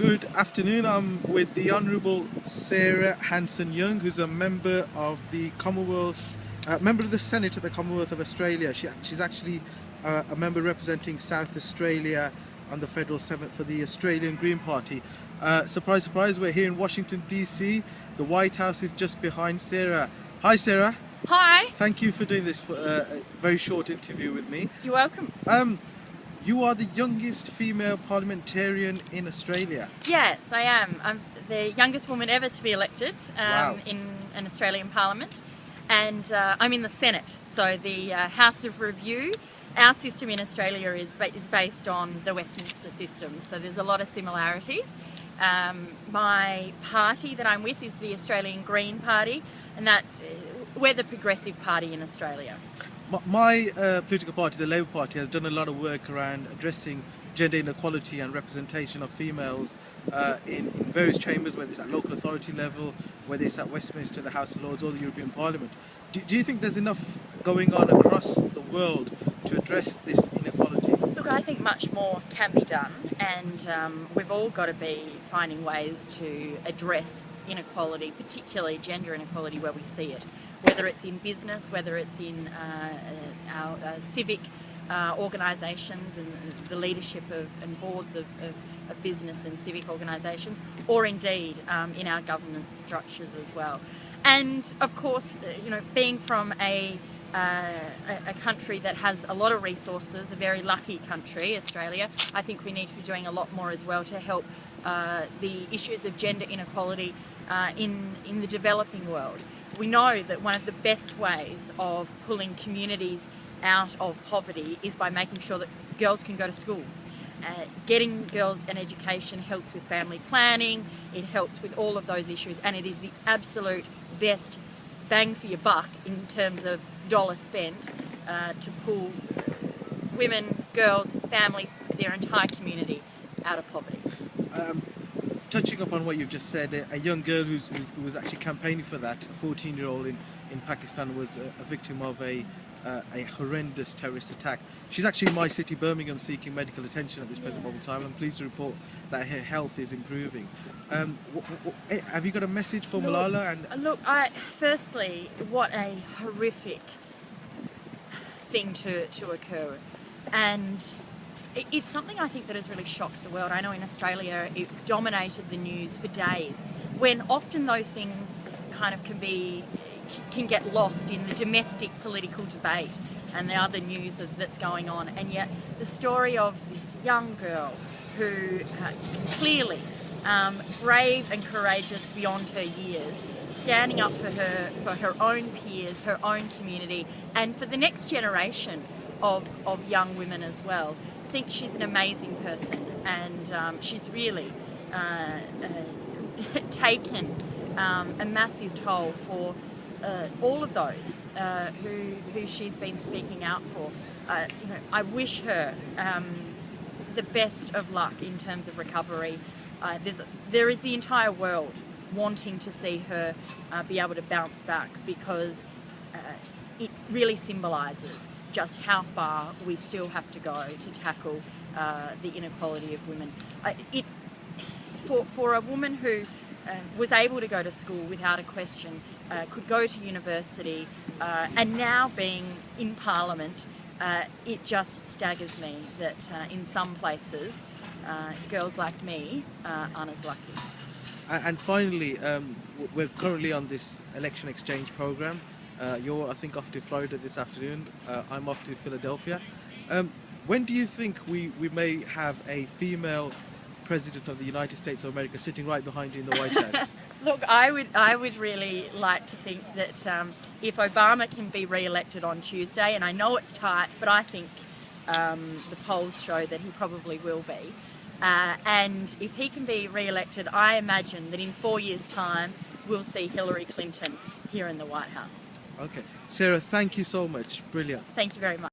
Good afternoon. I'm with the Honourable Sarah Hanson-Young, who's a member of the Commonwealth, member of the Senate of the Commonwealth of Australia. She's actually a member representing South Australia on the Federal Senate for the Australian Green Party. Surprise, surprise, we're here in Washington, DC. The White House is just behind Sarah. Hi, Sarah. Hi. Thank you for doing this for a very short interview with me. You're welcome. You are the youngest female parliamentarian in Australia. Yes, I am. I'm the youngest woman ever to be elected Wow. in an Australian Parliament, and I'm in the Senate. So the House of Review. Our system in Australia is based on the Westminster system, so there's a lot of similarities. My party that I'm with is the Australian Green Party, and that we're the progressive party in Australia. My political party, the Labour Party, has done a lot of work around addressing gender inequality and representation of females in various chambers, whether it's at local authority level, whether it's at Westminster, the House of Lords or the European Parliament. Do you think there's enough going on across the world to address this inequality? Look, I think much more can be done, and we've all got to be finding ways to address inequality, particularly gender inequality where we see it, whether it's in business, whether it's in our civic organisations and the leadership of and boards of business and civic organisations, or indeed in our governance structures as well. And of course, being from a country that has a lot of resources, a very lucky country, Australia, I think we need to be doing a lot more as well to help the issues of gender inequality in the developing world. We know that one of the best ways of pulling communities out of poverty is by making sure that girls can go to school. Getting girls an education helps with family planning, it helps with all of those issues, and it is the absolute best bang for your buck in terms of dollar spent to pull women, girls, families, their entire community out of poverty. Touching upon what you've just said, a young girl who was actually campaigning for that, a 14-year-old in Pakistan, was a victim of a horrendous terrorist attack. She's actually in my city, Birmingham, seeking medical attention at this present moment in time. I'm pleased to report that her health is improving. Have you got a message for Malala? Look, firstly, what a horrific thing to occur, and it's something I think that has really shocked the world. I know in Australia it dominated the news for days, when often those things kind of can get lost in the domestic political debate and the other news that's going on. And yet the story of this young girl who clearly brave and courageous beyond her years, standing up for her own peers, her own community, and for the next generation of young women as well. I think she's an amazing person, and she's really taken a massive toll for all of those who she's been speaking out for. I wish her the best of luck in terms of recovery. There is the entire world wanting to see her be able to bounce back, because it really symbolises just how far we still have to go to tackle the inequality of women. For a woman who was able to go to school without a question, could go to university, and now being in Parliament, it just staggers me that in some places girls like me aren't as lucky. And finally, we're currently on this election exchange program. You're, I think, off to Florida this afternoon. I'm off to Philadelphia. When do you think we may have a female President of the United States of America sitting right behind you in the White House? Look, I would really like to think that if Obama can be re-elected on Tuesday, and I know it's tight, but I think the polls show that he probably will be. And if he can be re-elected, I imagine that in 4 years' time, we'll see Hillary Clinton here in the White House. Okay. Sarah, thank you so much. Brilliant. Thank you very much.